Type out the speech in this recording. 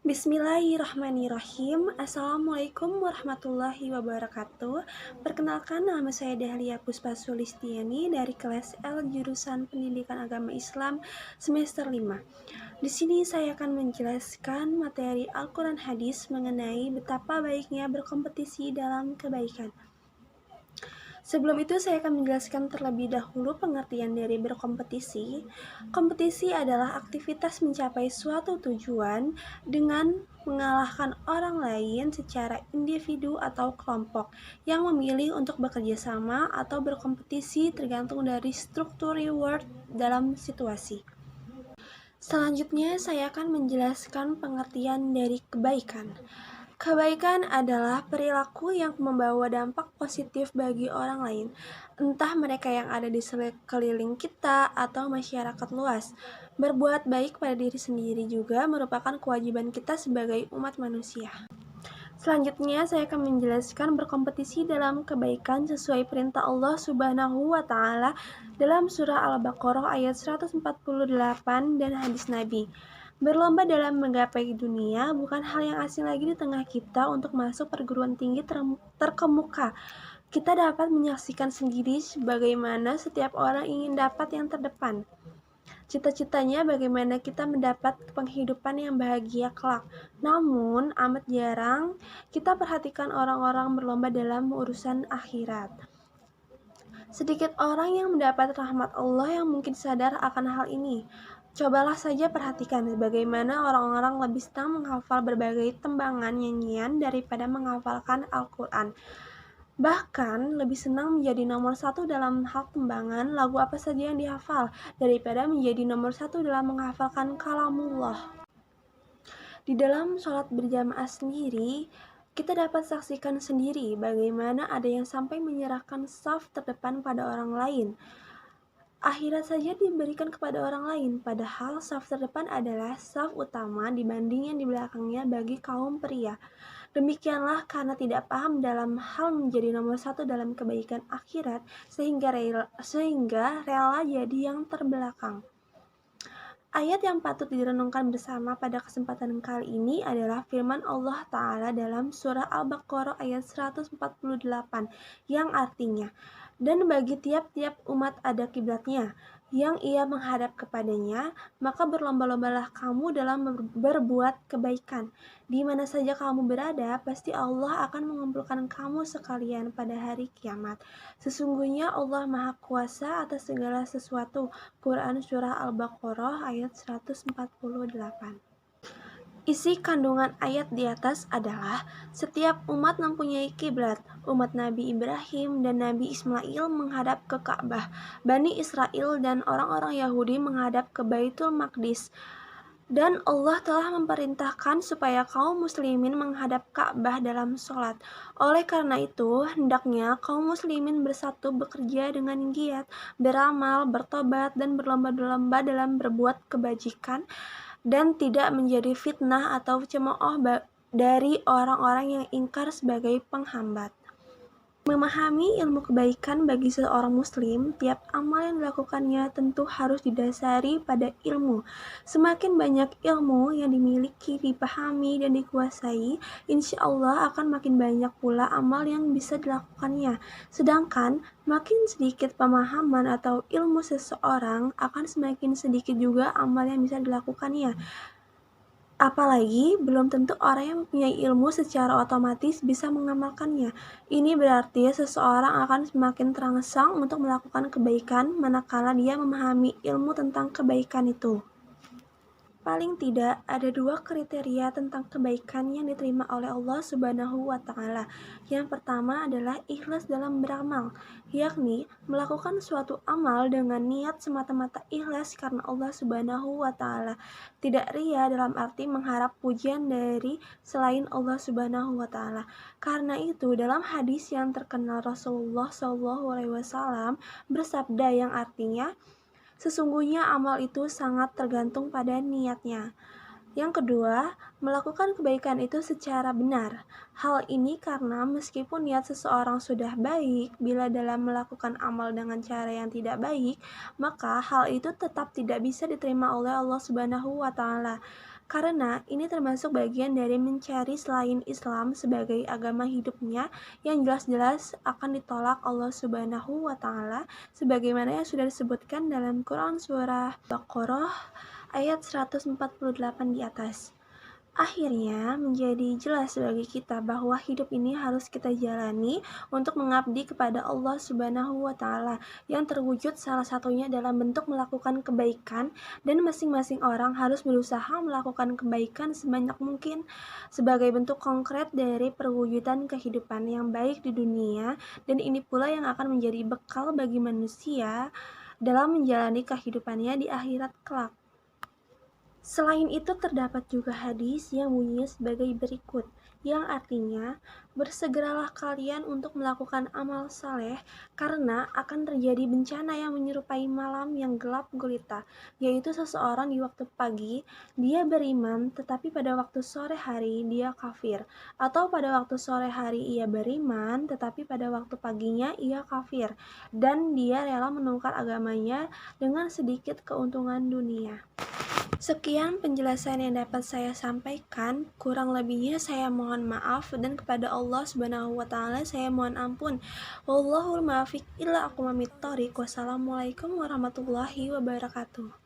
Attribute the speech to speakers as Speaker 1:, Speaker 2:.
Speaker 1: Bismillahirrahmanirrahim. Assalamualaikum warahmatullahi wabarakatuh. Perkenalkan, nama saya Dahlia Puspa Sulistiani dari kelas L jurusan Pendidikan Agama Islam semester 5. Di sini saya akan menjelaskan materi Al-Quran Hadis mengenai betapa baiknya berkompetisi dalam kebaikan. Sebelum itu saya akan menjelaskan terlebih dahulu pengertian dari berkompetisi. Kompetisi adalah aktivitas mencapai suatu tujuan dengan mengalahkan orang lain secara individu atau kelompok yang memilih untuk bekerja sama atau berkompetisi tergantung dari struktur reward dalam situasi. Selanjutnya saya akan menjelaskan pengertian dari kebaikan. Kebaikan adalah perilaku yang membawa dampak positif bagi orang lain, entah mereka yang ada di sekeliling kita atau masyarakat luas. Berbuat baik pada diri sendiri juga merupakan kewajiban kita sebagai umat manusia. Selanjutnya, saya akan menjelaskan berkompetisi dalam kebaikan sesuai perintah Allah Subhanahu wa Ta'ala dalam surah Al-Baqarah ayat 148 dan hadis Nabi. Berlomba dalam menggapai dunia bukan hal yang asing lagi di tengah kita untuk masuk perguruan tinggi terkemuka. Kita dapat menyaksikan sendiri bagaimana setiap orang ingin dapat yang terdepan. Cita-citanya bagaimana kita mendapat penghidupan yang bahagia kelak. Namun, amat jarang kita perhatikan orang-orang berlomba dalam urusan akhirat. Sedikit orang yang mendapat rahmat Allah yang mungkin sadar akan hal ini. Cobalah saja perhatikan bagaimana orang-orang lebih senang menghafal berbagai tembangan nyanyian daripada menghafalkan Al-Quran. Bahkan lebih senang menjadi nomor satu dalam hal tembangan lagu apa saja yang dihafal daripada menjadi nomor satu dalam menghafalkan kalamullah. Di dalam sholat berjamaah sendiri, kita dapat saksikan sendiri bagaimana ada yang sampai menyerahkan shaf terdepan pada orang lain. Akhirat saja diberikan kepada orang lain, padahal shaf terdepan adalah shaf utama dibanding yang di belakangnya bagi kaum pria. Demikianlah karena tidak paham dalam hal menjadi nomor satu dalam kebaikan akhirat, sehingga rela jadi yang terbelakang. Ayat yang patut direnungkan bersama pada kesempatan kali ini adalah firman Allah Ta'ala dalam surah Al-Baqarah ayat 148 yang artinya, dan bagi tiap-tiap umat ada kiblatnya yang ia menghadap kepadanya, maka berlomba-lombalah kamu dalam berbuat kebaikan. Di mana saja kamu berada, pasti Allah akan mengumpulkan kamu sekalian pada hari kiamat. Sesungguhnya Allah Maha Kuasa atas segala sesuatu. Quran Surah Al-Baqarah ayat 148. Isi kandungan ayat di atas adalah setiap umat mempunyai kiblat. Umat Nabi Ibrahim dan Nabi Ismail menghadap ke Ka'bah. Bani Israel dan orang-orang Yahudi menghadap ke Baitul Maqdis. Dan Allah telah memerintahkan supaya kaum muslimin menghadap Ka'bah dalam sholat. Oleh karena itu, hendaknya kaum muslimin bersatu bekerja dengan giat, beramal, bertobat, dan berlomba-lomba dalam berbuat kebajikan, dan tidak menjadi fitnah atau cemooh dari orang-orang yang ingkar sebagai penghambat. Memahami ilmu kebaikan bagi seorang muslim, tiap amal yang dilakukannya tentu harus didasari pada ilmu. Semakin banyak ilmu yang dimiliki, dipahami, dan dikuasai, insya Allah akan makin banyak pula amal yang bisa dilakukannya. Sedangkan makin sedikit pemahaman atau ilmu seseorang, akan semakin sedikit juga amal yang bisa dilakukannya. Apalagi belum tentu orang yang mempunyai ilmu secara otomatis bisa mengamalkannya. Ini berarti seseorang akan semakin terangsang untuk melakukan kebaikan manakala dia memahami ilmu tentang kebaikan itu. Paling tidak ada dua kriteria tentang kebaikan yang diterima oleh Allah Subhanahu wa Ta'ala. Yang pertama adalah ikhlas dalam beramal, yakni melakukan suatu amal dengan niat semata-mata ikhlas karena Allah Subhanahu wa Ta'ala. Tidak ria dalam arti mengharap pujian dari selain Allah Subhanahu wa Ta'ala. Karena itu, dalam hadis yang terkenal Rasulullah SAW bersabda yang artinya, sesungguhnya amal itu sangat tergantung pada niatnya. Yang kedua, melakukan kebaikan itu secara benar. Hal ini karena meskipun niat seseorang sudah baik, bila dalam melakukan amal dengan cara yang tidak baik, maka hal itu tetap tidak bisa diterima oleh Allah Subhanahu wa Ta'ala. karena ini termasuk bagian dari mencari selain Islam sebagai agama hidupnya yang jelas-jelas akan ditolak Allah Subhanahu wa Ta'ala, sebagaimana yang sudah disebutkan dalam Quran Surah Baqarah ayat 148 di atas. Akhirnya menjadi jelas bagi kita bahwa hidup ini harus kita jalani untuk mengabdi kepada Allah Subhanahu wa Ta'ala, yang terwujud salah satunya dalam bentuk melakukan kebaikan, dan masing-masing orang harus berusaha melakukan kebaikan sebanyak mungkin sebagai bentuk konkret dari perwujudan kehidupan yang baik di dunia, dan ini pula yang akan menjadi bekal bagi manusia dalam menjalani kehidupannya di akhirat kelak. Selain itu terdapat juga hadis yang bunyinya sebagai berikut, yang artinya, bersegeralah kalian untuk melakukan amal saleh, karena akan terjadi bencana yang menyerupai malam yang gelap gulita, yaitu seseorang di waktu pagi, dia beriman, tetapi pada waktu sore hari dia kafir, atau pada waktu sore hari ia beriman, tetapi pada waktu paginya ia kafir, dan dia rela menukar agamanya dengan sedikit keuntungan dunia. Sekian penjelasan yang dapat saya sampaikan, kurang lebihnya saya mohon maaf, dan kepada Allah Subhanahu wa Ta'ala saya mohon ampun. Wallahul muwaffiq ila aqwamit thoriq. Wassalamualaikum warahmatullahi wabarakatuh.